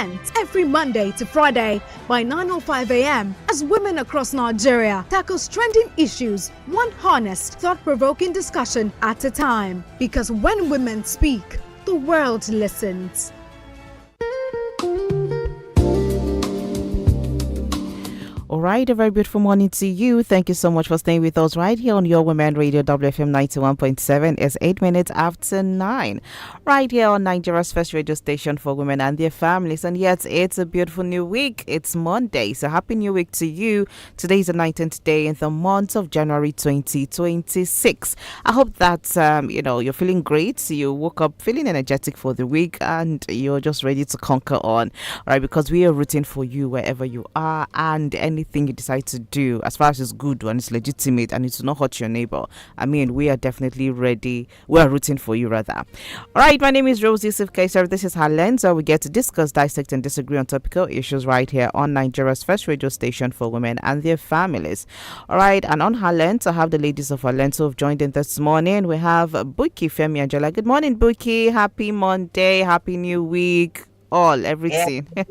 events every Monday to Friday by 9:05 a.m. as women across Nigeria tackles trending issues, one honest, thought-provoking discussion at a time. Because when women speak, the world listens. All right, a very beautiful morning to you. Thank you so much for staying with us right here on your Women Radio WFM 91.7. It's 8 minutes after 9. Right here on Nigeria's first radio station for women and their families. And yet, it's a beautiful new week. It's Monday. So happy new week to you. Today is the 19th day in the month of January 2026. I hope that, you're feeling great. You woke up feeling energetic for the week and you're just ready to conquer on. All right, because we are rooting for you wherever you are and anything you decide to do, as far as it's good and it's legitimate and it's not hurt your neighbor. I mean, we are definitely ready. We are rooting for you, rather. All right, my name is Rose Yusuf Kaiser. This is her lens, where we get to discuss, dissect, and disagree on topical issues right here on Nigeria's first radio station for women and their families. All right, and on her lens, I have the ladies of her lens who have joined in this morning. We have Buki, Femi, Angela. Good morning, Buki. Happy Monday. Happy New Week. Everything. Yeah,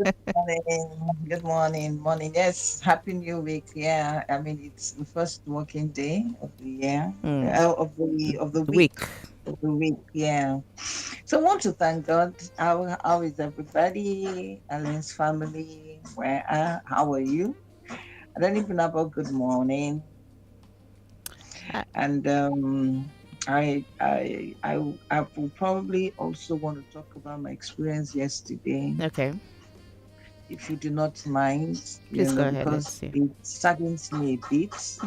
good morning. Good morning. Yes, happy new week. Yeah, I mean it's the first working day of the year, of the week, Week. of the week. Yeah. So I want to thank God. How is everybody? Alan's family. How are you? I don't even know about good morning. And I will probably also want to talk about my experience yesterday, Okay. if you do not mind, Please go ahead. Let's because see. it saddens me a bit.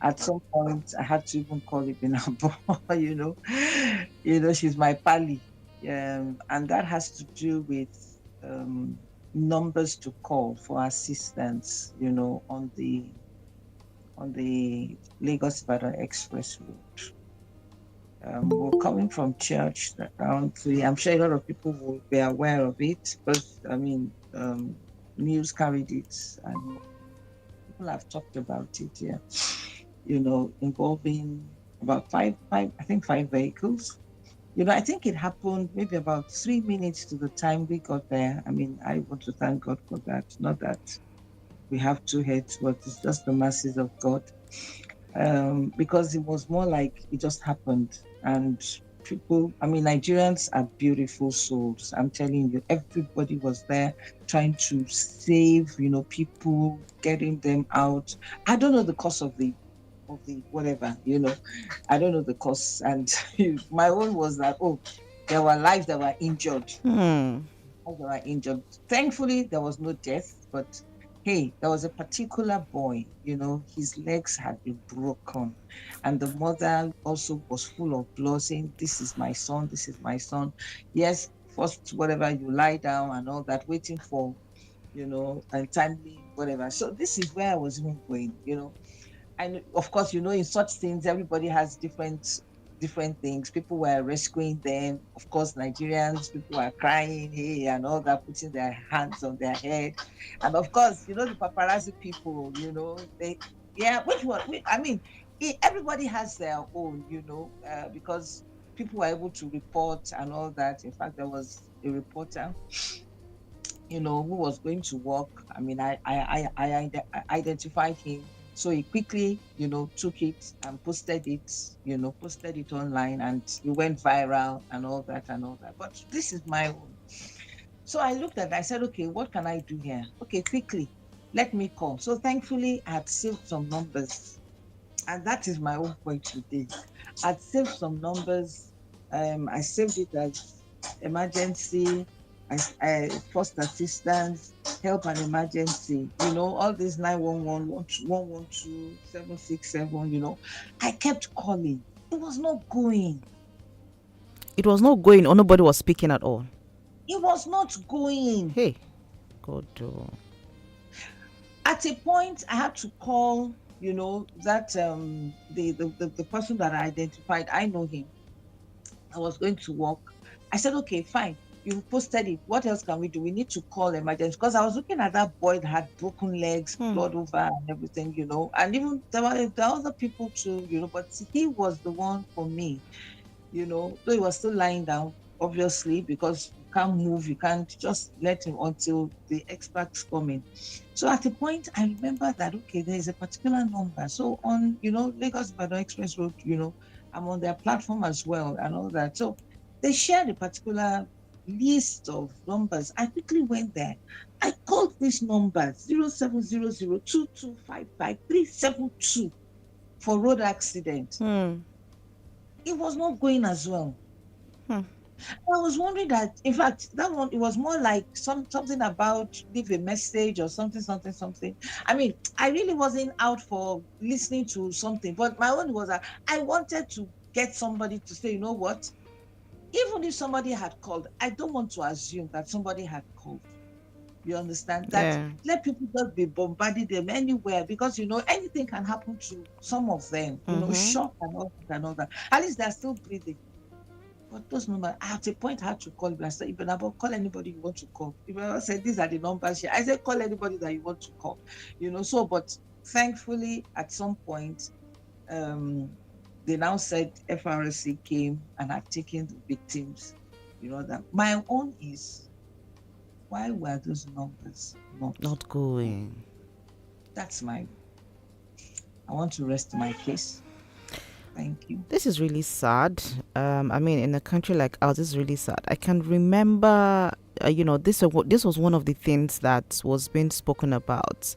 At some point, I had to even call it Binabo, she's my pally. And that has to do with numbers to call for assistance, on the Lagos-Ibadan Express Road. We're coming from church around 3. I'm sure a lot of people will be aware of it, because news carried it and people have talked about it. Yeah, involving about five vehicles. I think it happened maybe about 3 minutes to the time we got there. I mean, I want to thank God for that. Not that we have two heads, but it's just the mercies of God. Because it was more like it just happened. And people, I mean, Nigerians are beautiful souls. I'm telling you, everybody was there trying to save, people, getting them out. I don't know the cause of the whatever, I don't know the cause. And my own was that, there were lives that were injured. Thankfully, there was no death, but hey, there was a particular boy, his legs had been broken. And the mother also was full of blood, saying, this is my son, this is my son. Yes, first, whatever, you lie down and all that, waiting for, and timely, whatever. So this is where I was even going, And of course, in such things, everybody has different things. People were rescuing them. Of course, Nigerians, people were crying, hey, and all that, putting their hands on their head. And of course, the paparazzi people, which one? Everybody has their own, because people were able to report and all that. In fact, there was a reporter, who was going to work. I mean, I identified him. So he quickly, took it and posted it online, and it went viral and all that. But this is my own. So I looked at it, I said, okay, what can I do here? Okay, quickly, let me call. So thankfully, I had saved some numbers. And that is my own point today. I'd saved some numbers. I saved it as emergency, first assistance, help and emergency, all these 911, 112, 767, I kept calling. It was not going. It was not going, or nobody was speaking at all. It was not going. Hey, God. At a point, I had to call, that the person that I identified, I know him. I was going to work. I said, okay, fine. You posted it. What else can we do? We need to call emergency, because I was looking at that boy that had broken legs, blood over and everything, and even there were other people too, but he was the one for me, though he was still lying down, obviously, because can't move, you can't just let him until the experts come in. So at a point, I remember that, okay, there is a particular number. So on, Lagos Ibadan Express Road, I'm on their platform as well and all that. So they shared a particular list of numbers. I quickly went there. I called this number 0700-2255-372 for road accident. It was not going as well. I was wondering that, in fact, that one, it was more like something about leave a message or something. I mean, I really wasn't out for listening to something, but my own was that I wanted to get somebody to say, you know what? Even if somebody had called, I don't want to assume that somebody had called. You understand? That let people just be bombarding them anywhere, because anything can happen to some of them, shock and all that. At least they're still breathing. But those numbers, at a point, I had to call. I said, Ibenabo, call anybody you want to call. Ibenabo said, these are the numbers here. I said, call anybody that you want to call. So, but thankfully, at some point, they now said FRSC came and had taken the victims. That my own is, why were those numbers not going? That's I want to rest my case. Thank you. This is really sad. I mean, in a country like ours, this is really sad. I can remember, this was one of the things that was being spoken about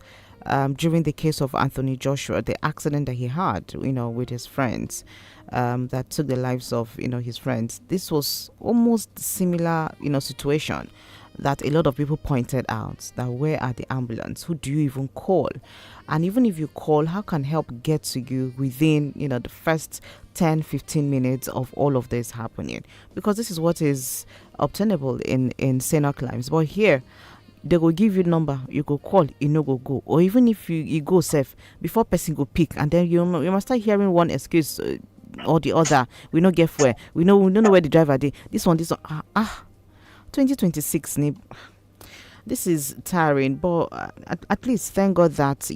during the case of Anthony Joshua, the accident that he had, with his friends, that took the lives of, his friends. This was almost similar, situation that a lot of people pointed out, that where are the ambulance? Who do you even call? And even if you call, how can help get to you within, the first 10-15 minutes of all of this happening? Because this is what is obtainable in Senate climes. But here, they will give you number, you go call, you no go. Or even if you go safe, before person go pick, and then you must start hearing one excuse or the other. We no get where. We don't know where the driver did. This one. 2026, this is tiring, but at least thank God that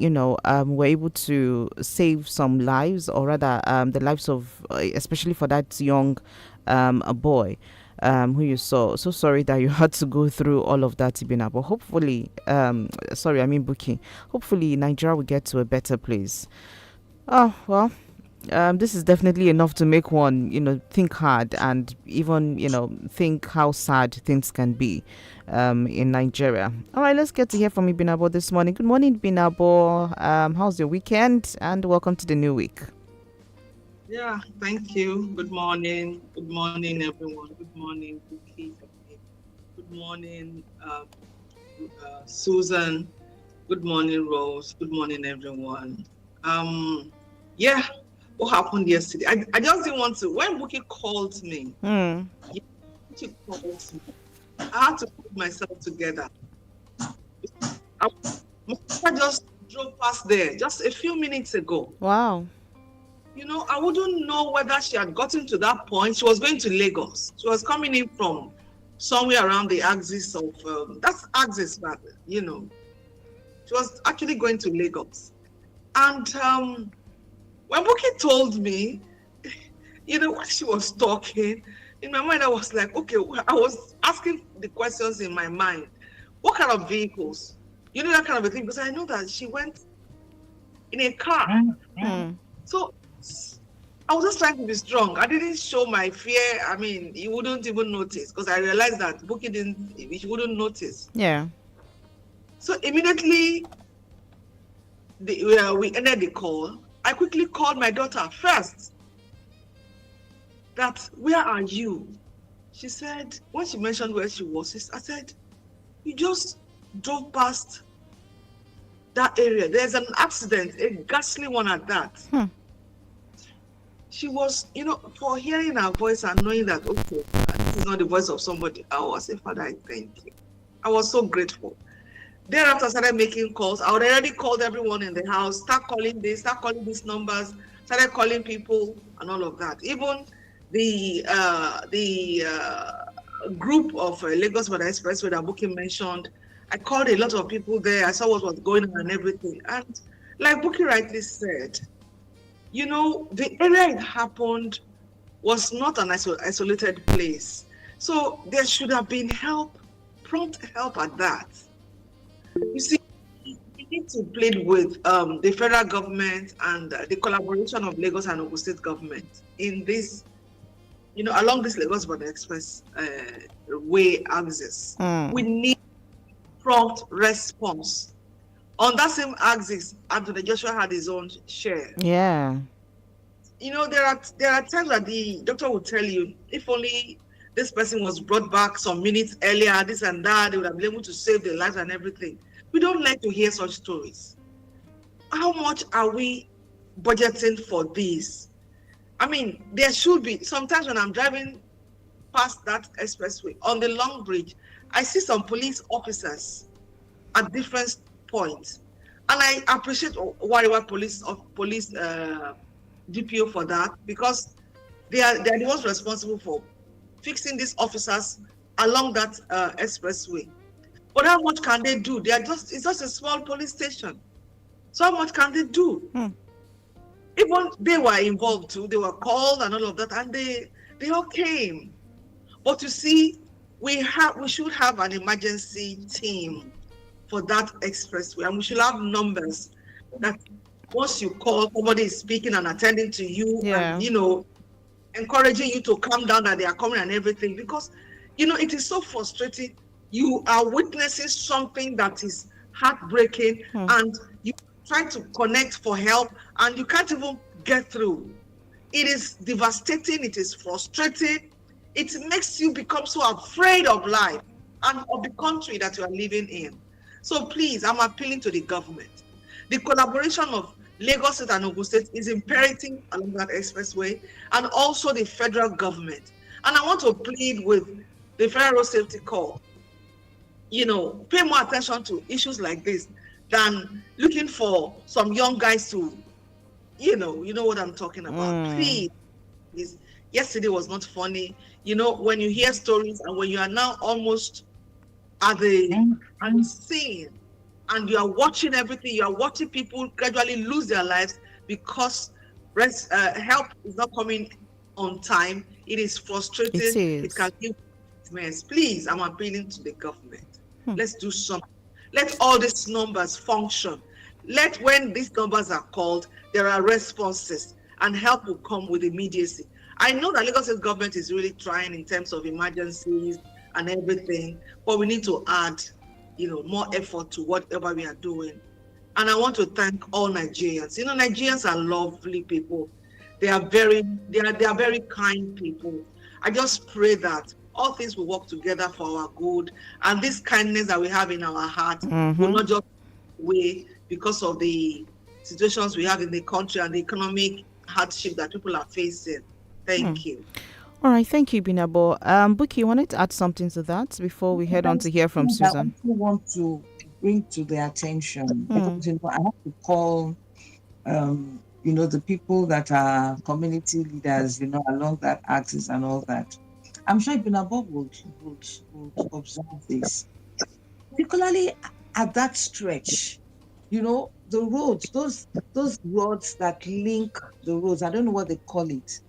we're able to save some lives, or rather the lives of especially for that young boy who you saw. So sorry that you had to go through all of that, Ibina, but hopefully Buki, hopefully Nigeria will get to a better place. Oh well, this is definitely enough to make one, think hard and even, think how sad things can be in Nigeria. All right, let's get to hear from Ibinabo this morning. Good morning, Ibinabo. How's your weekend? And welcome to the new week. Yeah, thank you. Good morning. Good morning, everyone. Good morning, Buki. Good morning, Susan. Good morning, Rose. Good morning, everyone. What happened yesterday? I just didn't want to. When Buki called me, she called me, I had to put myself together. I just drove past there just a few minutes ago. Wow. I wouldn't know whether she had gotten to that point. She was going to Lagos. She was coming in from somewhere around the axis of, that's axis, but, she was actually going to Lagos. And when Buki told me, when she was talking, in my mind, I was like, okay, I was asking the questions in my mind. What kind of vehicles? That kind of a thing, because I know that she went in a car. So I was just trying to be strong. I didn't show my fear. I mean, you wouldn't even notice, because I realized that Buki wouldn't notice. Yeah. So immediately we ended the call. I quickly called my daughter first. That, where are you? She said, when she mentioned where she was, I said, you just drove past that area. There's an accident, a ghastly one at that. She was, for hearing her voice and knowing that, okay, this is not the voice of somebody. I was saying, Father, I thank you. I was so grateful. Thereafter, I started making calls. I already called everyone in the house, start calling these numbers, started calling people and all of that. Even the group of Lagos Ibadan Expressway that Buki mentioned, I called a lot of people there. I saw what was going on and everything. And like Buki rightly said, the area it happened was not an isolated place. So there should have been help, prompt help at that. You see, we need to plead with the federal government and the collaboration of Lagos and Ogun State government in this, along this Lagos Border Express way axis. We need prompt response. On that same axis, Anthony Joshua had his own share. Yeah. There are times that the doctor will tell you, if only this person was brought back some minutes earlier, this and that, they would have been able to save their lives and everything. We don't like to hear such stories. How much are we budgeting for this? I mean, there should be, sometimes when I'm driving past that expressway on the long bridge, I see some police officers at different points. And I appreciate whatever police DPO for that, because they are the ones responsible for fixing these officers along that expressway. But how much can they do? It's just a small police station. So how much can they do? Even they were involved too. They were called and all of that, and they all came. But you see, we should have an emergency team for that expressway, and we should have numbers that once you call, somebody is speaking and attending to you, and encouraging you to calm down, that they are coming and everything, because it is so frustrating. You are witnessing something that is heartbreaking, and you try to connect for help, and you can't even get through. It is devastating. It is frustrating. It makes you become so afraid of life and of the country that you are living in. So please, I'm appealing to the government. The collaboration of Lagos State and Ogun State is imperative along that expressway, and also the federal government. And I want to plead with the Federal Road Safety Corps, pay more attention to issues like this than looking for some young guys to, you know what I'm talking about. Please, yesterday was not funny. When you hear stories and when you are now almost at the scene, and you are watching everything, you are watching people gradually lose their lives because help is not coming on time. It is frustrating. It can give mess. Please, I'm appealing to the government. Let's do something. Let all these numbers function. When these numbers are called, there are responses, and help will come with immediacy. I know that Lagos State government is really trying in terms of emergencies and everything, but we need to add more effort to whatever we are doing. And I want to thank all Nigerians. Nigerians are lovely people. They are very kind people. I just pray that all things will work together for our good, and this kindness that we have in our heart will not just away because of the situations we have in the country and the economic hardship that people are facing. Thank you. All right, thank you, Binabo. Buki, you wanted to add something to that before we head on to hear from Susan? I want to bring to their attention, because I have to call, the people that are community leaders, along that axis and all that. I'm sure Binabo would observe this, particularly at that stretch. The roads, those roads that link the roads, I don't know what they call it.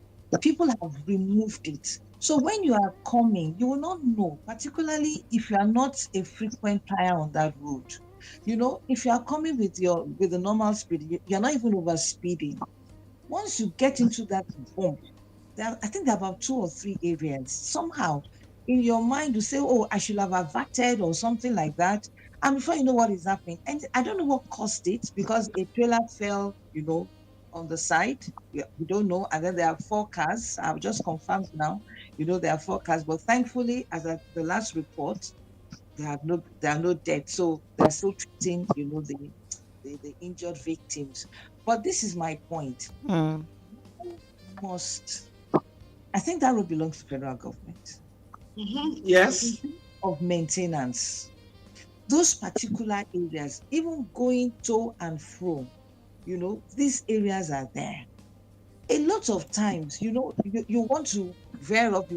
People have removed it. So when you are coming, you will not know, particularly if you are not a frequent flyer on that road. If you are coming with the normal speed, you're not even over speeding. Once you get into that bump, I think there are about 2 or 3 areas. Somehow, in your mind, you say, "Oh, I should have averted," or something like that. And before you know what is happening, and I don't know what caused it, because a trailer fell, on the side. We don't know. And then there are 4 cars. I've just confirmed now. There are 4 cars. But thankfully, as at the last report, there are no deaths. So they're still treating, the injured victims. But this is my point. I think that road belongs to federal government. Yes. Of maintenance. Those particular areas, even going to and fro, these areas are there. A lot of times, you want to veer off,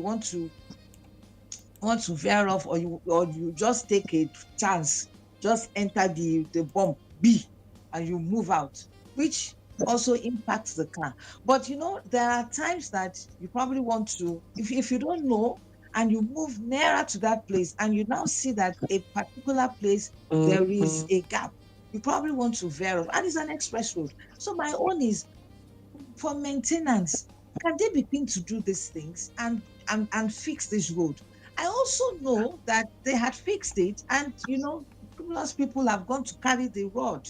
or you just take a chance, just enter the bump B, and you move out, which also impacts the car. But there are times that you probably want to, if you don't know, and you move nearer to that place, and you now see that a particular place there is a gap, you probably want to veer off, and it's an express road. So my own is for maintenance. Can they begin to do these things and fix this road? I also know that they had fixed it, and previous people have gone to carry the rod.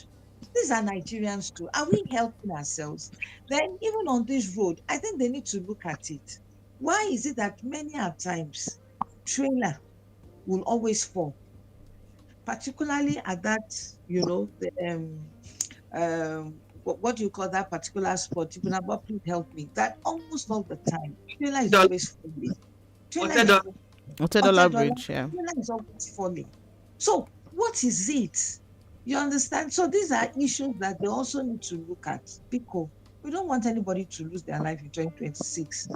These are Nigerians too. Are we helping ourselves? Then, even on this road, I think they need to look at it. Why is it that many a times trailer will always fall, particularly at that, the, what do you call that particular spot? Even about, please help me. That almost all the time, trailer is Dollar. always falling. Trailer is Whatever. Otedola $100, Bridge, yeah. trailer is always falling. So what is it? You understand? So these are issues that they also need to look at, because we don't want anybody to lose their life in 2026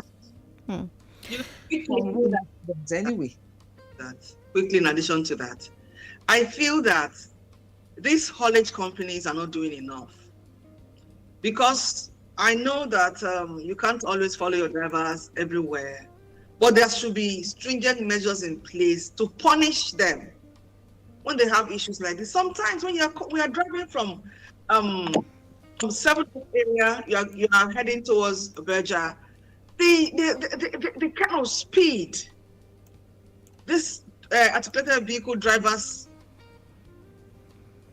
Hmm. You know, from road accidents anyway. quickly, in addition to that, I feel that these haulage companies are not doing enough, because I know that you can't always follow your drivers everywhere, but there should be stringent measures in place to punish them when they have issues like this. Sometimes when we are driving from 7 area, you are heading towards Berger, the kind of speed this articulated vehicle drivers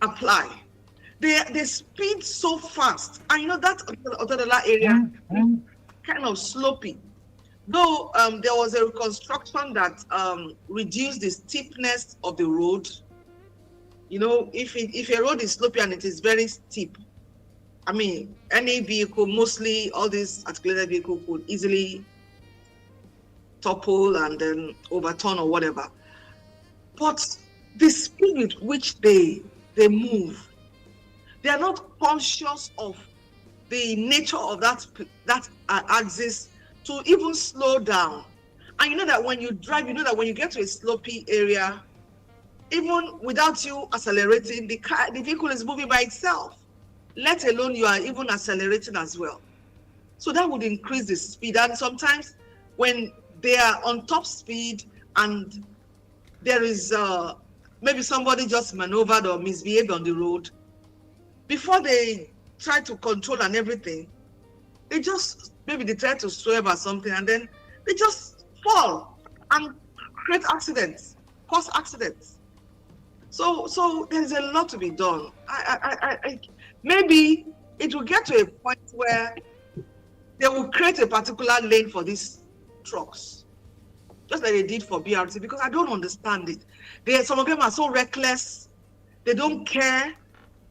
apply, they speed so fast, and that Otedola area kind of slopey. Though there was a reconstruction that reduced the steepness of the road. If a road is slopey and it is very steep, I mean, any vehicle, mostly all these articulated vehicles, could easily topple and then overturn or whatever. But the speed with which they move, they are not conscious of the nature of that axis to even slow down. And you know that when you drive, when you get to a slopey area, even without you accelerating, the vehicle is moving by itself, let alone you are even accelerating as well. So that would increase the speed. And sometimes when they are on top speed and there is maybe somebody just maneuvered or misbehaved on the road, before they try to control and everything, they try to swerve or something, and then they just fall and create accidents, cause accidents. So there's a lot to be done. Maybe it will get to a point where they will create a particular lane for these trucks, just like they did for BRT, because I don't understand it. Some of them are so reckless, they don't care,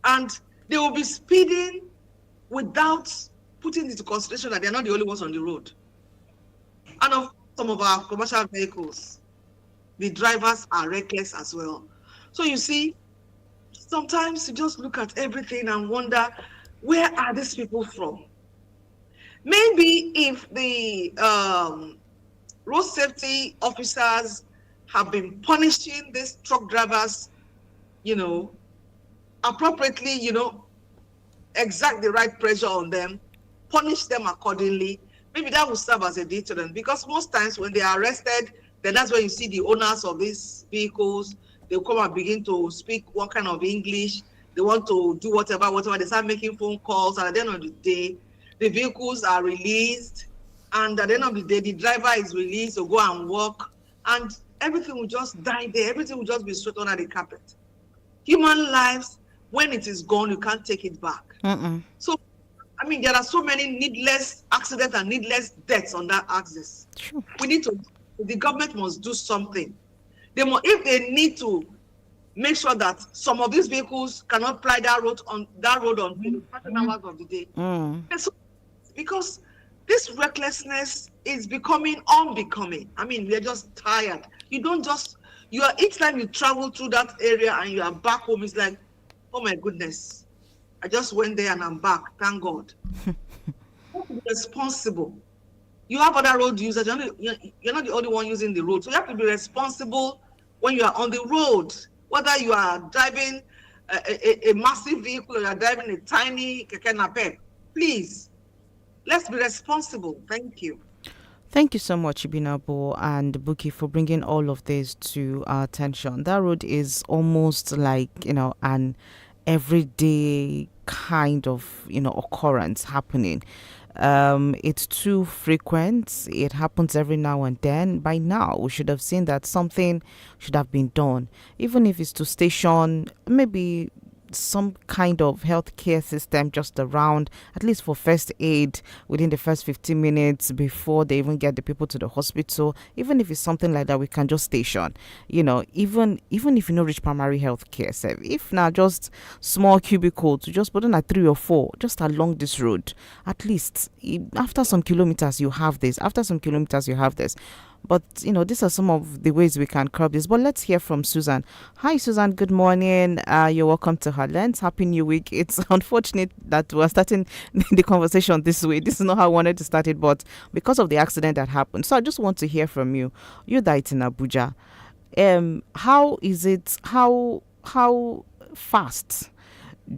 and they will be speeding without putting into consideration that they're not the only ones on the road. And of some of our commercial vehicles, the drivers are reckless as well. So you see, sometimes you just look at everything and wonder, where are these people from? Maybe if the road safety officers have been punishing these truck drivers, appropriately, exact the right pressure on them, punish them accordingly, maybe that will serve as a deterrent. Because most times when they are arrested, then that's when you see the owners of these vehicles, they'll come and begin to speak one kind of English. They want to do whatever. They start making phone calls, and at the end of the day, the vehicles are released, and at the end of the day, the driver is released to go and work, and everything will just die there. Everything will just be swept under the carpet. Human lives, when it is gone, you can't take it back. So, I mean, there are so many needless accidents and needless deaths on that axis. Sure. The government must do something. If they need to make sure that some of these vehicles cannot ply that road on certain hours of the day. So, because this recklessness is becoming unbecoming. I mean, we're just tired. Each time you travel through that area and you are back home, it's like, oh my goodness, I just went there and I'm back. Thank God. Be responsible. You have other road users. You're not the only one using the road. So you have to be responsible when you are on the road, whether you are driving a massive vehicle or you are driving a tiny keke napep. Please, let's be responsible. Thank you. Thank you so much, Ibinabo and Buki, for bringing all of this to our attention. That road is almost like, an everyday kind of, occurrence happening. It's too frequent. It happens every now and then. By now, we should have seen that something should have been done, even if it's to station maybe some kind of healthcare system just around, at least for first aid within the first 15 minutes before they even get the people to the hospital. Even if it's something like that, we can just station, even if you know reach primary health care, if not just small cubicle to just put in at 3 or 4 just along this road, at least after some kilometers you have this, but these are some of the ways we can curb this. But let's hear from Susan. Hi, Susan. Good morning. You're welcome to her lens. Happy New Week. It's unfortunate that we're starting the conversation this way. This is not how I wanted to start it, but because of the accident that happened. So I just want to hear from you. You died in Abuja. How is it? How fast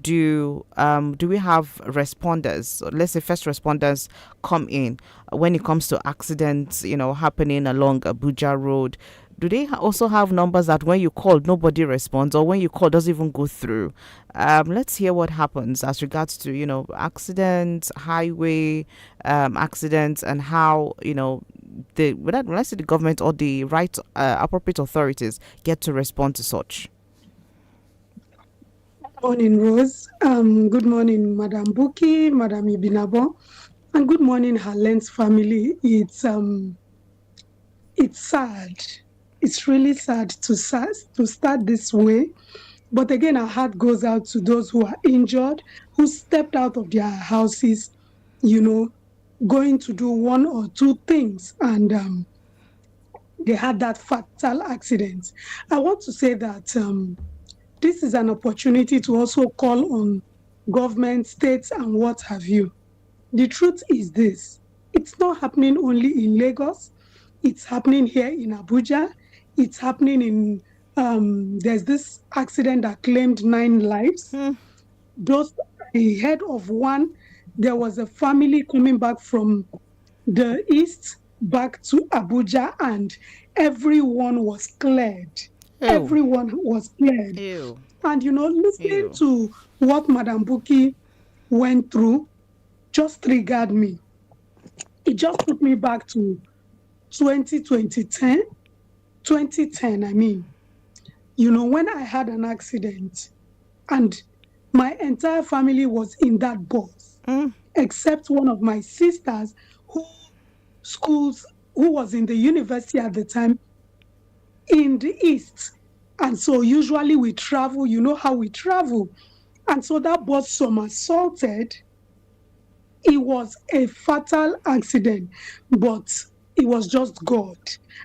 do we have responders, let's say first responders, come in when it comes to accidents happening along Abuja road? Do they also have numbers that when you call nobody responds, or when you call doesn't even go through? Let's hear what happens as regards to accidents, highway accidents, and how when I say the government or the right appropriate authorities get to respond to such. Morning, Rose. Good morning, Madam Buki, Madam Ibinabo, and good morning, her Lens family. It's sad. It's really sad to start this way. But again, our heart goes out to those who are injured, who stepped out of their houses, going to do one or two things, and they had that fatal accident. I want to say that this is an opportunity to also call on government, states, and what have you. The truth is this: it's not happening only in Lagos, it's happening here in Abuja, it's happening in, there's this accident that claimed 9 lives. I heard of one, there was a family coming back from the east back to Abuja, and everyone was cleared. Ew. Everyone was cleared. Ew. And listening to what Madam Buki went through just triggered me. It just took me back to 2010, I mean. When I had an accident and my entire family was in that bus, except one of my sisters who was in the university at the time in the east. And so usually we travel, you know how we travel. And so that bus somersaulted. It was a fatal accident, but it was just God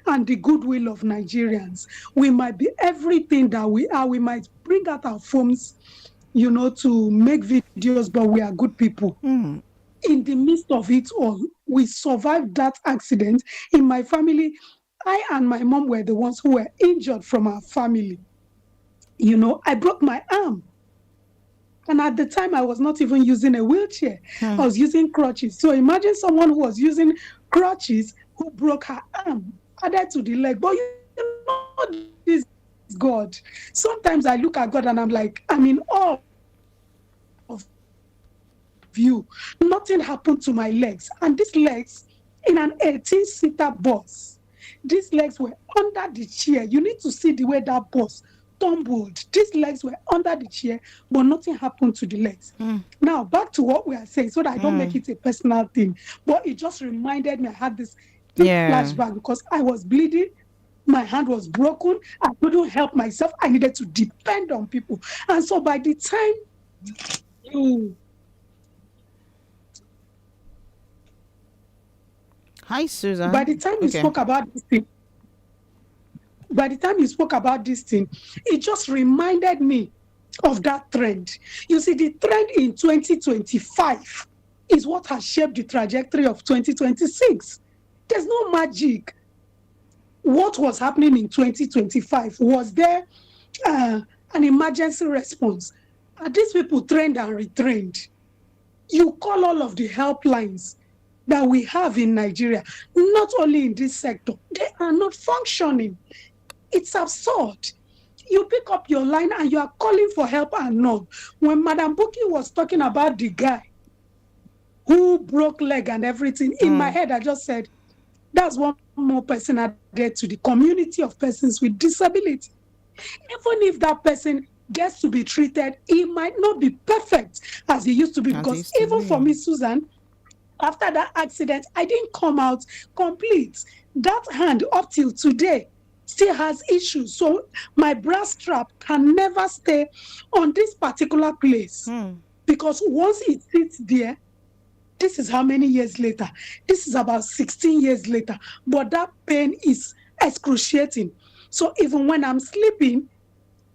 and the goodwill of Nigerians. We might be everything that we are. We might bring out our phones, to make videos, but we are good people. In the midst of it all, we survived that accident. In my family, I and my mom were the ones who were injured from our family. I broke my arm. And at the time, I was not even using a wheelchair. I was using crutches. So imagine someone who was using crutches who broke her arm, added to the leg. But this is God. Sometimes I look at God and I'm like, I'm in awe of you. Nothing happened to my legs. And these legs, in an 18-seater bus, these legs were under the chair. You need to see the way that bus tumbled. These legs were under the chair, but nothing happened to the legs. Now, back to what we are saying, so that I don't make it a personal thing. But it just reminded me, I had this flashback because I was bleeding. My hand was broken. I couldn't help myself. I needed to depend on people. And so by the time you... Hi, Susan. By the time you spoke about this thing, it just reminded me of that trend. You see, the trend in 2025 is what has shaped the trajectory of 2026. There's no magic. What was happening in 2025? Was there an emergency response? Are these people trained and retrained? You call all of the helplines. that we have in Nigeria, not only in this sector, they are not functioning. It's absurd. You pick up your line and you are calling for help and none. When Madam Buki was talking about the guy who broke leg and everything, in my head I just said, that's one more person added to the community of persons with disability. Even if that person gets to be treated, he might not be perfect as he used to be. Because even for me, Susan, after that accident, I didn't come out complete. That hand up till today still has issues. So my bra strap can never stay on this particular place. Because once it sits there, this is how many years later? This is about 16 years later. But that pain is excruciating. So even when I'm sleeping,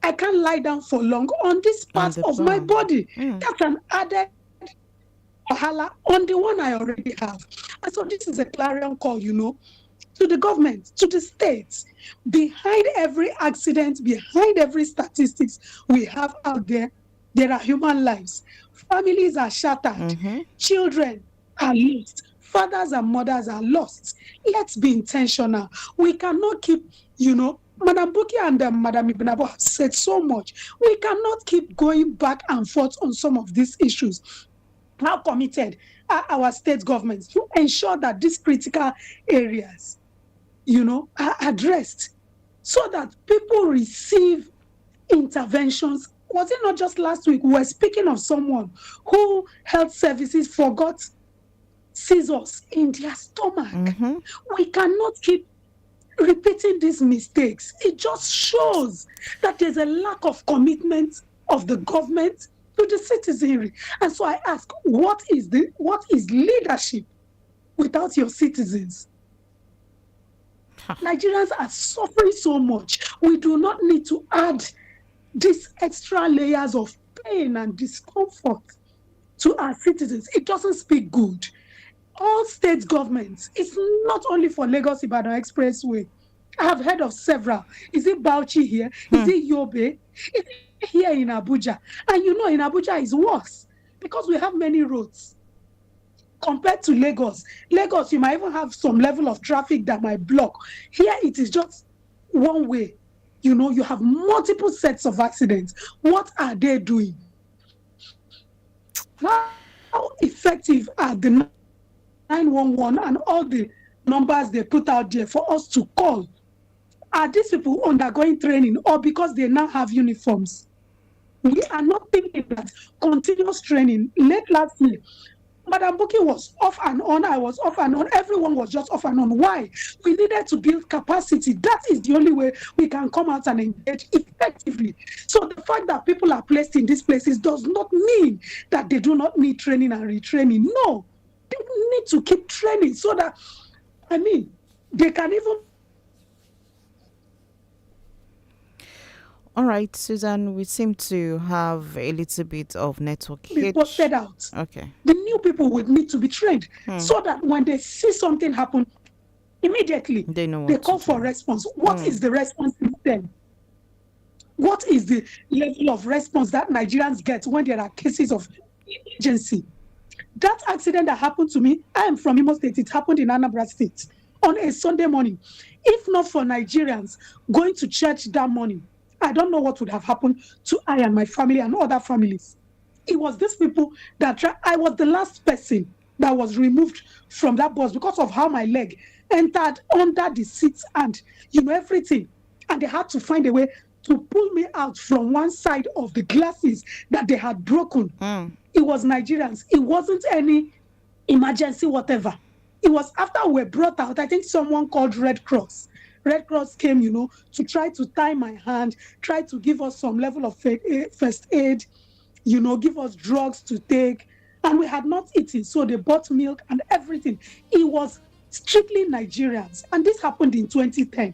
I can't lie down for long on this part of my body. That's an added wahala on the one I already have. And so this is a clarion call, to the government, to the states. Behind every accident, behind every statistics we have out there are human lives. Families are shattered. Children are lost. Fathers and mothers are lost. Let's be intentional. We cannot keep, Madam Buki and Madam Ibnabo have said so much. We cannot keep going back and forth on some of these issues. How committed are our state governments to ensure that these critical areas, are addressed so that people receive interventions? Was it not just last week we were speaking of someone who health services forgot scissors in their stomach? We cannot keep repeating these mistakes. It just shows that there's a lack of commitment of the government to the citizenry. And so I ask, what is leadership without your citizens? Nigerians are suffering so much. We do not need to add these extra layers of pain and discomfort to our citizens. It doesn't speak good. All state governments, it's not only for Lagos-Ibadan Expressway. I have heard of several. Is it Bauchi here? Is it Yobe? Is it here in Abuja? And in Abuja is worse because we have many roads. Compared to Lagos, you might even have some level of traffic that might block. Here it is just one way. You have multiple sets of accidents. What are they doing? How effective are the 911 and all the numbers they put out there for us to call? Are these people undergoing training or because they now have uniforms? We are not thinking that continuous training. Late last year, Madam Buki was off and on, I was off and on, everyone was just off and on. Why? We needed to build capacity. That is the only way we can come out and engage effectively. So the fact that people are placed in these places does not mean that they do not need training and retraining. No, they need to keep training so that, they can even. All right, Susan, we seem to have a little bit of network be posted out. Okay. The new people would need to be trained so that when they see something happen, immediately they call for response. What is the response system? What is the level of response that Nigerians get when there are cases of emergency? That accident that happened to me, I am from Imo State. It happened in Anambra State on a Sunday morning. If not for Nigerians going to church that morning, I don't know what would have happened to I and my family and other families. It was these people that I was the last person that was removed from that bus because of how my leg entered under the seats and everything. And they had to find a way to pull me out from one side of the glasses that they had broken. It was Nigerians. It wasn't any emergency, whatever. It was after we were brought out, I think someone called Red Cross. Red Cross came, to try to tie my hand, try to give us some level of first aid, give us drugs to take. And we had not eaten, so they bought milk and everything. It was strictly Nigerians. And this happened in 2010.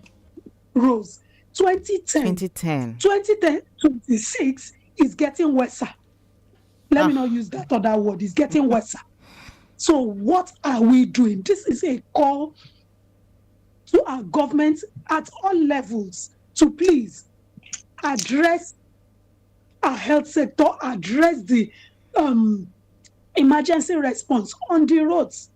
Rose, 2010. 26 is getting worse. Let me not use that other word. It's getting worse. So what are we doing? This is a call to our government at all levels to please address our health sector, address the emergency response on the roads.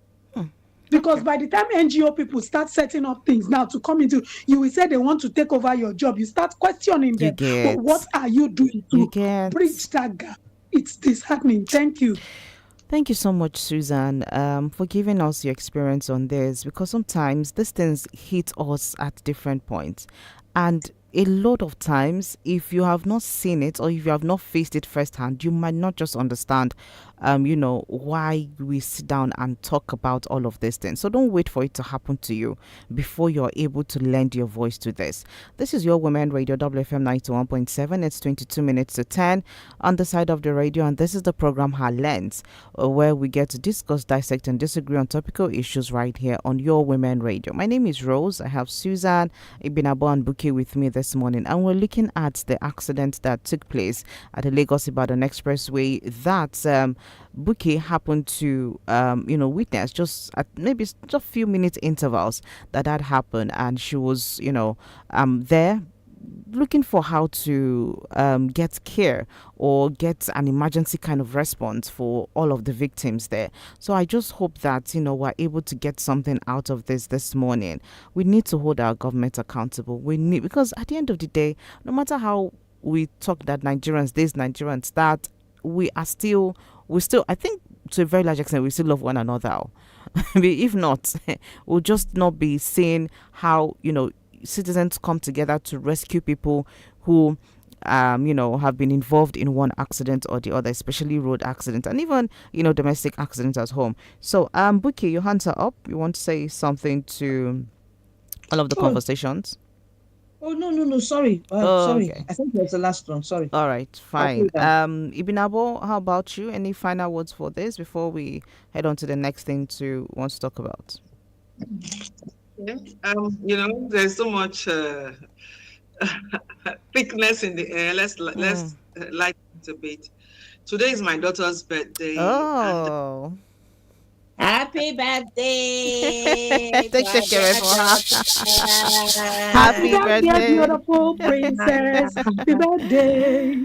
Because by the time NGO people start setting up things now to come into, you will say they want to take over your job. You start questioning You them. But what get. are you doing You to get. bridge that gap? It's disheartening. Thank you. Thank you so much, Susan, for giving us your experience on this, because sometimes these things hit us at different points. And a lot of times, if you have not seen it or if you have not faced it firsthand, you might not just understand, why we sit down and talk about all of these things. So don't wait for it to happen to you before you're able to lend your voice to this. This is your Women Radio WFM 91.7. It's 22 minutes to 10 on the side of the radio, and this is the program Her Lens, where we get to discuss, dissect, and disagree on topical issues right here on your Women Radio. My name is Rose. I have Susan, Ibinabo, and Buki with me this morning, and we're looking at the accident that took place at the Lagos Ibadan Expressway that Buki happened to witness just at maybe just a few minutes intervals that happened, and she was there looking for how to get care or get an emergency kind of response for all of the victims there. So I just hope that we're able to get something out of this morning. We need to hold our government accountable. We need, because at the end of the day, no matter how we talk that Nigerians this, Nigerians that, we still, I think to a very large extent, we still love one another. If not, we'll just not be seeing how citizens come together to rescue people who have been involved in one accident or the other, especially road accidents and even domestic accidents at home. So Buki, your hands are up. You want to say something to all of the Oh, conversations? no, sorry. Sorry. Okay. I think that's the last one. Sorry. All right, fine. Ibinabo, how about you? Any final words for this before we head on to the next thing to want to talk about? Yeah. There's so much thickness in the air. Let's lighten it a bit. Today is my daughter's birthday. Oh. Happy birthday! Take care for her. Happy Happy birthday. beautiful princess. Happy birthday.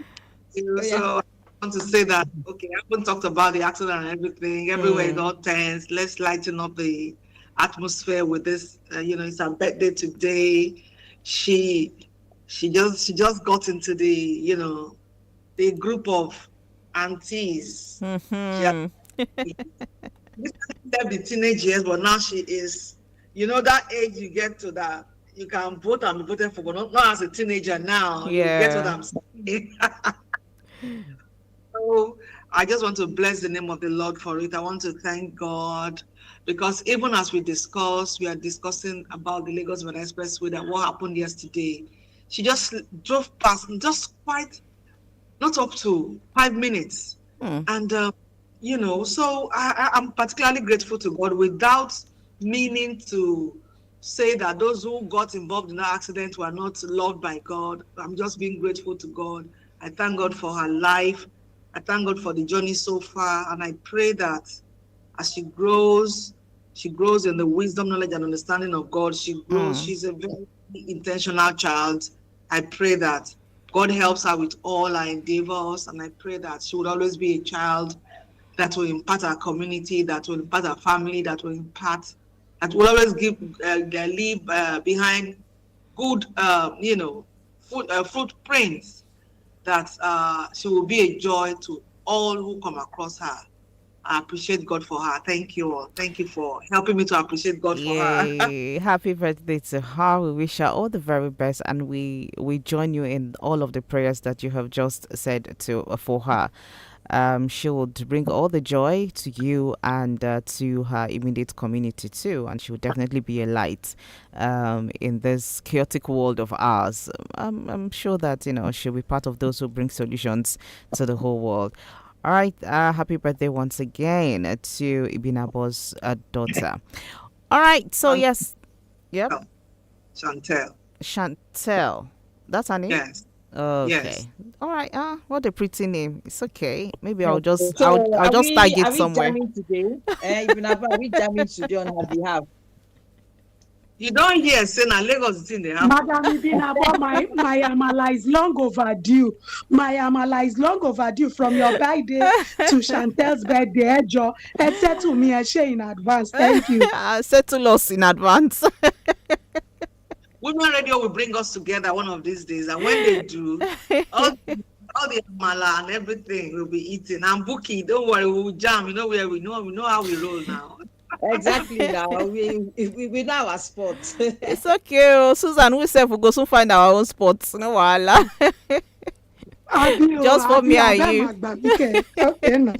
So I want to say that, okay, I haven't talked about the accident and everything. Everywhere got tense. Let's lighten up the atmosphere with this. It's her birthday today. She just got into the group of aunties. The teenage years, but now she is, that age you get to that you can vote and be voted for, but not as a teenager now. Yeah. You get what I'm saying? So I just want to bless the name of the Lord for it. I want to thank God, because even as we are discussing about the Lagos Ibadan Expressway, that what happened yesterday. She just drove past, just quite, not up to 5 minutes. And, so I'm particularly grateful to God, without meaning to say that those who got involved in that accident were not loved by God. I'm just being grateful to God. I thank God for her life. I thank God for the journey so far. And I pray that as she grows in the wisdom, knowledge, and understanding of God. She grows. She's a very intentional child. I pray that God helps her with all her endeavors. And I pray that she would always be a child that will impact our community, that will impact our family, that will always leave behind good, footprints, that she will be a joy to all who come across her. I appreciate God for her. Thank you all. Thank you for helping me to appreciate God for her. Happy birthday to her. We wish her all the very best, and we join you in all of the prayers that you have just said for her. She would bring all the joy to you and to her immediate community too, and she would definitely be a light in this chaotic world of ours. I'm sure that she'll be part of those who bring solutions to the whole world. All right, happy birthday once again to Ibinabo's daughter. All right, so yes, yep, Chantel, that's her name. Yes. Okay. Yes. All right. What a pretty name. It's okay. Maybe I'll So just I'll just tag it are we somewhere. jamming today? Ibinabo, are we jamming today on her behalf? You don't hear say na Lagos thing dey happen. Madam Ibinabo, my amala is long overdue. My amala is long overdue from your birthday to Chantel's birthday. Ejo, settle me a share in advance. Thank you. Settle us in advance. Women Radio will bring us together one of these days, and when they do, all the amala and everything will be eaten. And Buki, don't worry, we will jam. You know where we know how we roll now. Exactly. Now we know our spot. It's okay. Oh, Susan, we say we go soon find our own spots. No wahala. Just for me and you. Okay, no.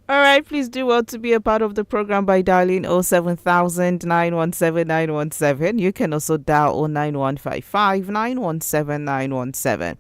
All right, please do well to be a part of the program by dialing 07000 917 917. You can also dial 09155 917 917.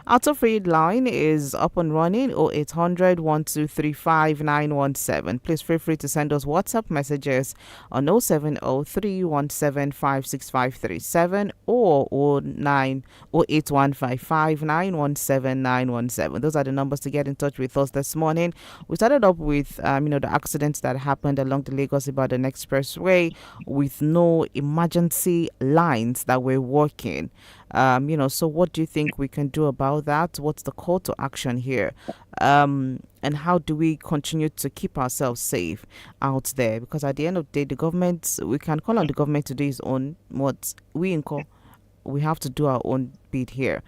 Our toll-free line is up and running 0800 1235 917. Please feel free to send us WhatsApp messages on 0703 175637 or 08155 917 917. Those are the numbers to get in touch with us this morning. We started up with the accidents that happened along the Lagos-Ibadan Expressway with no emergency lines that were working. So what do you think we can do about that? What's the call to action here? And how do we continue to keep ourselves safe out there? Because at the end of the day, the government, we can call on the government to do its own. What we have to do our own bit here.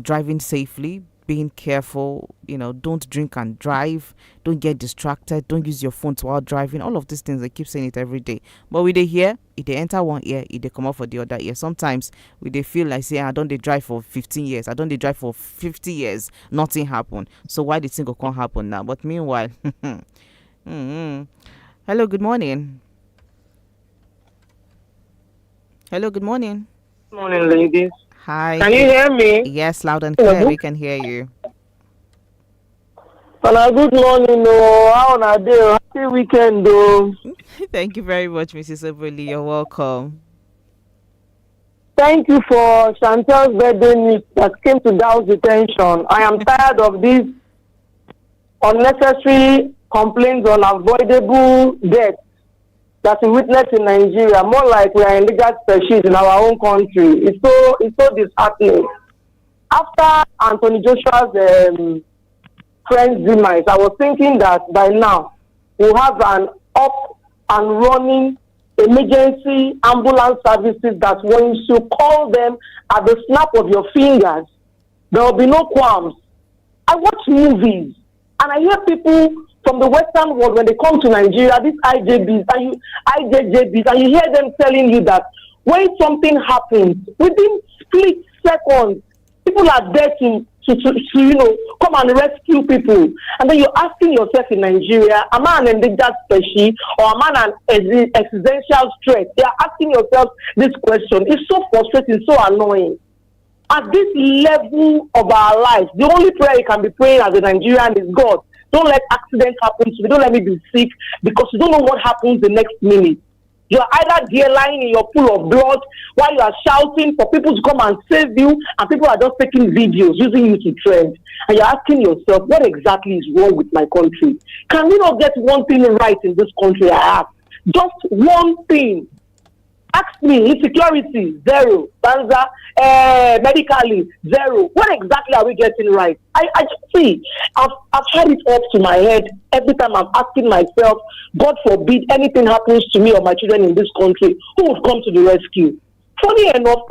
Driving safely, being careful, don't drink and drive, don't get distracted, don't use your phone while driving. All of these things, I keep saying it every day. But we dey hear, if they enter one ear, if they come out for the other ear. Sometimes we dey feel like say, I don't dey drive for 15 years, I don't dey drive for 50 years, nothing happen. So why the thing can't happen now? But meanwhile, hello, good morning. Hello, good morning. Good morning, ladies. Hi. Can you hear me? Yes, loud and clear. We can hear you. Good morning. How are you? Happy weekend, though. Thank you very much, Mrs. Oboli. You're welcome. Thank you for Chantel's birthday news that came to Dow's attention. I am tired of these unnecessary complaints on avoidable deaths that we witness in Nigeria. More like we are endangered species in our own country. It's so disheartening. After Anthony Joshua's friend's demise, I was thinking that by now we'll have an up and running emergency ambulance services that when you call them at the snap of your fingers, there will be no qualms. I watch movies and I hear people from the Western world when they come to Nigeria, these IJBs and you hear them telling you that when something happens, within split seconds, people are there to come and rescue people. And then you're asking yourself in Nigeria, am I an endangered species or am I an existential threat? They are asking yourself this question. It's so frustrating, so annoying. At this level of our lives, the only prayer you can be praying as a Nigerian is, God, don't let accidents happen to me. Don't let me be sick because you don't know what happens the next minute. You're either there lying in your pool of blood while you are shouting for people to come and save you, and people are just taking videos, using you to trend. And you're asking yourself, what exactly is wrong with my country? Can we not get one thing right in this country? I ask. Just one thing. Ask me, insecurity, zero. Banza, medically, zero. What exactly are we getting right? I just see, I've had it up to my head every time I'm asking myself, God forbid anything happens to me or my children in this country, who would come to the rescue? Funny enough,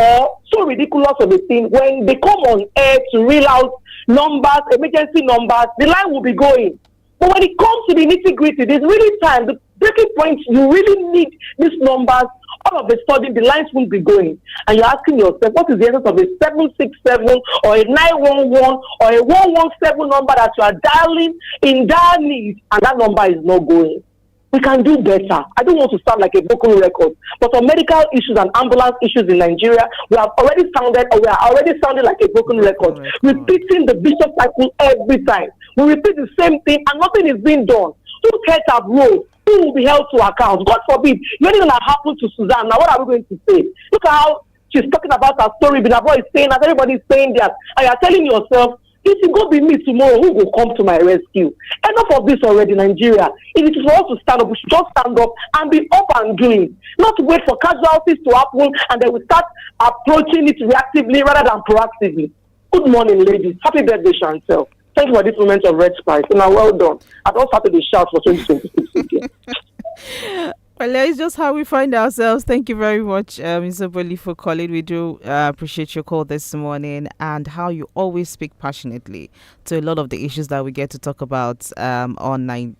so ridiculous of a thing, when they come on air to reel out numbers, emergency numbers, the line will be going. But when it comes to the nitty-gritty, there's really time, the breaking point, you really need these numbers. All of a sudden, the lines won't be going. And you're asking yourself, what is the essence of a 767 or a 911 or a 117 number that you are dialing in dire need and that number is not going? We can do better. I don't want to sound like a broken record, but on medical issues and ambulance issues in Nigeria, we are already sounding like a broken record, repeating the vicious cycle every time. We repeat the same thing and nothing is being done. Whose heads have rolled? Who will be held to account? God forbid. You anything that happened to Suzanne. Now, what are we going to say? Look at how she's talking about her story. Binabo is saying that, everybody is saying that. And you're telling yourself, If it go be me tomorrow, who will come to my rescue? Enough of this already, Nigeria. If it is for us to stand up, we should just stand up and be up and doing. Not wait for casualties to happen and then we start approaching it reactively rather than proactively. Good morning, ladies. Happy birthday, Chantel. Thank you for this moment of red spice. And well done. I don't start to shout for 2026 again. Well, it's just how we find ourselves. Thank you very much, Isabelle, for calling. We do appreciate your call this morning and how you always speak passionately to a lot of the issues that we get to talk about on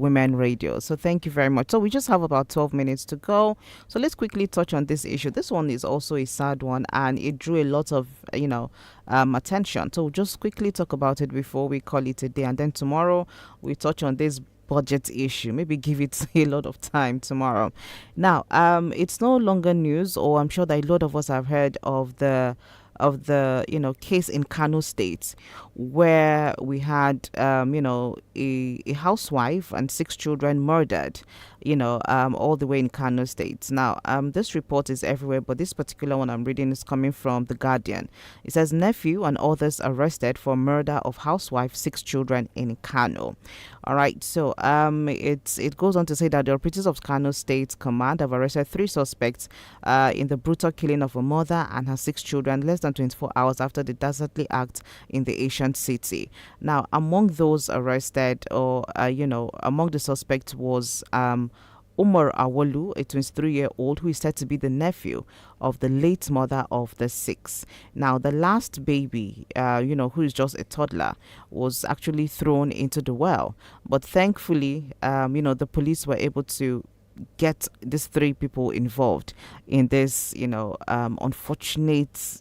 Women Radio. So thank you very much. So we just have about 12 minutes to go. So let's quickly touch on this issue. This one is also a sad one, and it drew a lot of attention. So we'll just quickly talk about it before we call it a day, and then tomorrow we touch on this budget issue. Maybe give it a lot of time tomorrow. Now, it's no longer news, or I'm sure that a lot of us have heard of the case in Kano State, where we had a housewife and 6 children murdered, all the way in Kano State. Now, this report is everywhere, but this particular one I'm reading is coming from The Guardian. It says Nephew and others arrested for murder of housewife, 6 children in Kano. All right, so it goes on to say that the operatives of Kano State Command have arrested 3 suspects in the brutal killing of a mother and her 6 children less than 24 hours after the dastardly act in the ancient city. Now, among those arrested, or among the suspects was Umar Awolu, a 23-year-old who is said to be the nephew of the late mother of the 6. Now, the last baby, who is just a toddler, was actually thrown into the well. But thankfully, the police were able to get these 3 people involved in this, unfortunate,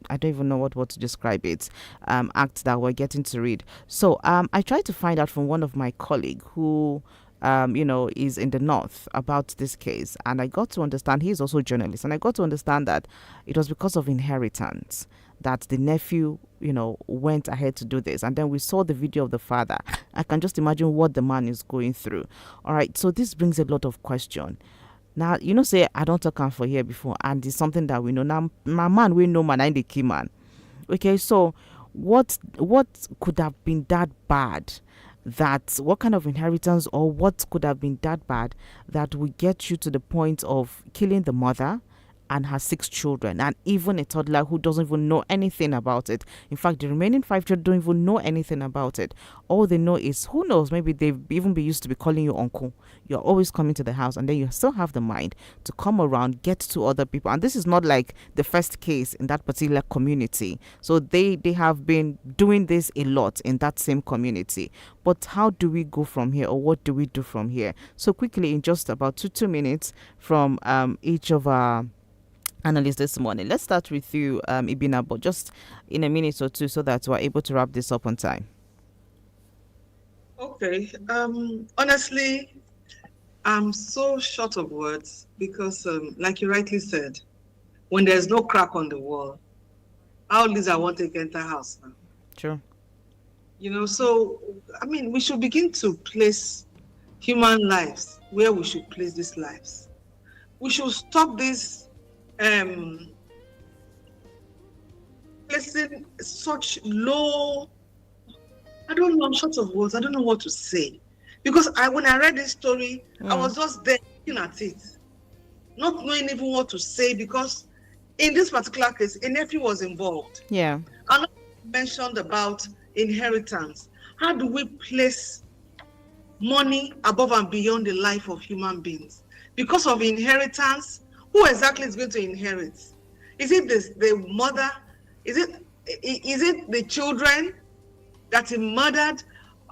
I don't even know what to describe it, act that we're getting to read. So I tried to find out from one of my colleagues who is in the north about this case, and I got to understand, he's also a journalist, and I got to understand that it was because of inheritance that the nephew went ahead to do this. And then we saw the video of the father. I can just imagine what the man is going through. All right, so this brings a lot of question. Now, say I don't talk for here before, and it's something that we know now. My man, we know man, I'm the key man. Okay, so what could have been that bad? What kind of inheritance, or what could have been that bad that would get you to the point of killing the mother and her 6 children, and even a toddler who doesn't even know anything about it? In fact, the remaining 5 children don't even know anything about it. All they know is, who knows, maybe they've even been used to be calling you uncle. You're always coming to the house, and then you still have the mind to come around, get to other people. And this is not like the first case in that particular community. So they have been doing this a lot in that same community. But how do we go from here, or what do we do from here? So quickly, in just about two minutes from each of our analysts this morning. Let's start with you, Ibina, but just in a minute or two so that we're able to wrap this up on time. Okay. Honestly, I'm so short of words because, like you rightly said, when there's no crack on the wall, how Lisa won't take enter house now? Sure. So, we should begin to place human lives where we should place these lives. We should stop this placing such low, I don't know, I'm short of words, I don't know what to say. Because when I read this story, I was just there looking at it, not knowing even what to say, because in this particular case, a nephew was involved. Yeah. And I mentioned about inheritance. How do we place money above and beyond the life of human beings? Because of inheritance, who exactly is going to inherit? Is it the mother? Is it the children that he murdered?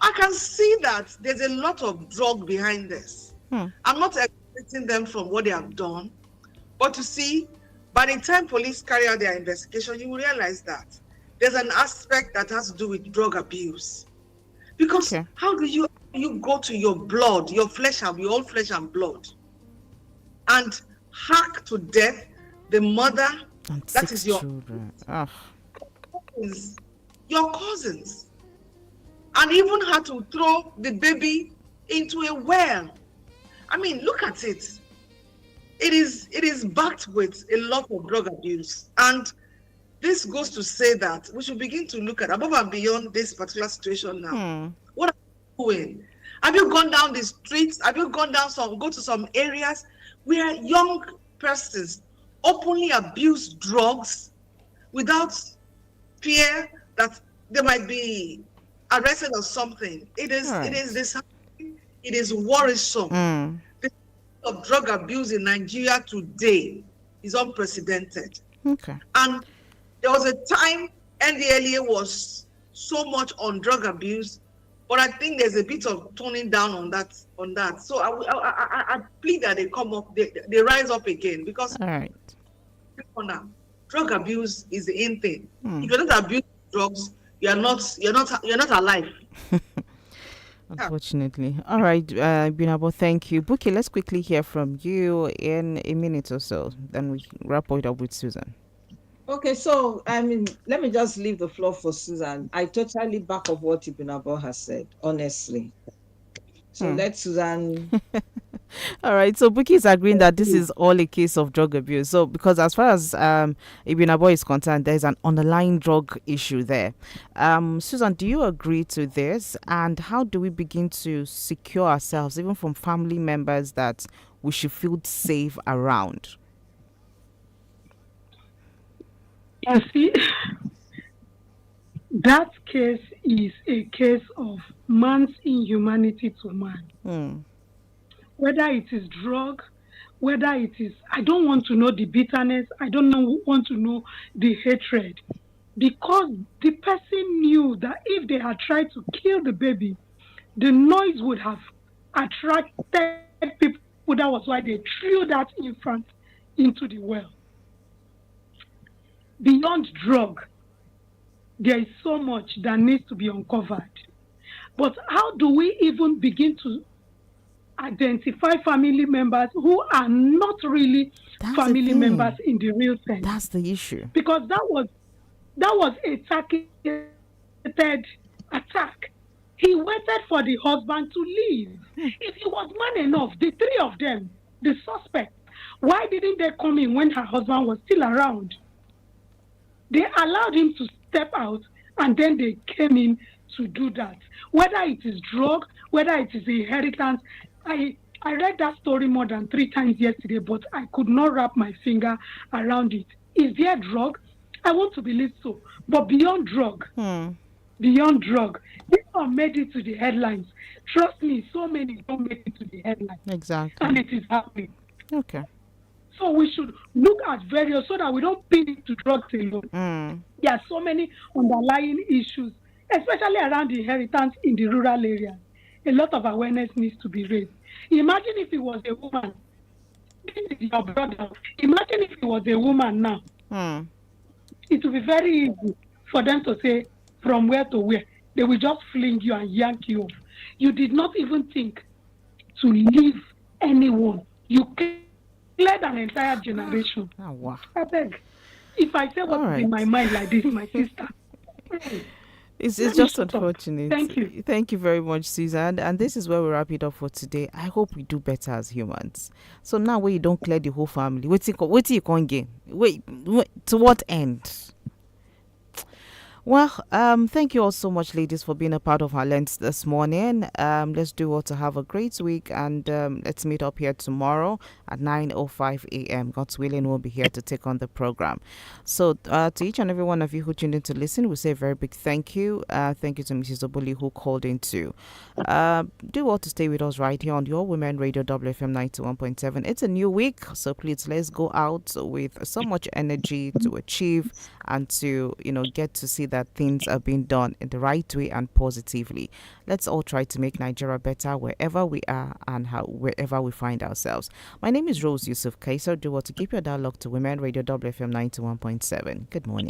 I can see that there's a lot of drug behind this. I'm not expecting them from what they have done, but to see, by the time police carry out their investigation, you will realize that there's an aspect that has to do with drug abuse. Because how do you go to your blood, your own flesh and blood, and hack to death the mother, and that 6 is your children. Your cousins, and even had to throw the baby into a well. Look at it. It is backed with a lot of drug abuse, and this goes to say that we should begin to look at above and beyond this particular situation now. What are you doing? Have you gone down the streets? Have you gone down go to some areas where young persons openly abuse drugs without fear that they might be arrested or something? It is disheartening. It is worrisome. The of drug abuse in Nigeria today is unprecedented. Okay. And there was a time NDLEA was so much on drug abuse, but I think there's a bit of toning down on that. So I plead that they come up, they rise up again, because all right. Now, drug abuse is the in thing. If you're not abusing drugs, you're not alive. Unfortunately. All right, Binabo, thank you. Buki, let's quickly hear from you in a minute or so. Then we wrap it up with Susan. Okay, so let me just leave the floor for Susan. I totally back up what Ibinabo has said, honestly. So let Susan. All right, so Buki is agreeing that this is all a case of drug abuse. So, because as far as Ibinabo is concerned, there's an underlying drug issue there. Susan, do you agree to this? And how do we begin to secure ourselves, even from family members that we should feel safe around? You see, that case is a case of man's inhumanity to man. Whether it is drug, whether it is, I don't want to know the bitterness, I don't want to know the hatred. Because the person knew that if they had tried to kill the baby, the noise would have attracted people. That was why they threw that infant into the well. Beyond drug, there is so much that needs to be uncovered. But how do we even begin to identify family members who are not really family members in the real sense? That's the issue. Because that was a targeted attack. He waited for the husband to leave. If he was man enough, the three of them, the suspects, why didn't they come in when her husband was still around? They allowed him to step out, and then they came in to do that. Whether it is drug, whether it is inheritance, I read that story more than 3 times yesterday, but I could not wrap my finger around it. Is there drug? I want to believe so. But beyond drug, this one made it to the headlines. Trust me, so many don't make it to the headlines. Exactly. And it is happening. Okay. So we should look at various, so that we don't pin it to drugs alone. There are so many underlying issues, especially around inheritance in the rural areas. A lot of awareness needs to be raised. Imagine if it was a woman. This is your brother. Imagine if it was a woman now. It would be very easy for them to say from where to where. They will just fling you and yank you off. You did not even think to leave anyone. You cleared an entire generation. Oh, wow. I beg. If I say what's in my mind like this, my sister. It's just unfortunate. Thank you. Thank you very much, Susan. And this is where we wrap it up for today. I hope we do better as humans. So now when you don't clear the whole family, wait till you can't gain. Wait, to what end? Well, thank you all so much, ladies, for being a part of our lens this morning. Let's do well to have a great week, and let's meet up here tomorrow at 9:05 a.m. God's willing, we'll be here to take on the program. So to each and every one of you who tuned in to listen, we say a very big thank you. Thank you to Mrs. Obuli who called in too. Do well to stay with us right here on Your Women Radio WFM 91.7. It's a new week, so please let's go out with so much energy to achieve and to get to see that things are being done in the right way and positively. Let's all try to make Nigeria better wherever we are and wherever we find ourselves. My name is Rose Yusuf Kaiser. Do well to keep your dialogue to Women Radio WFM 91.7. Good morning.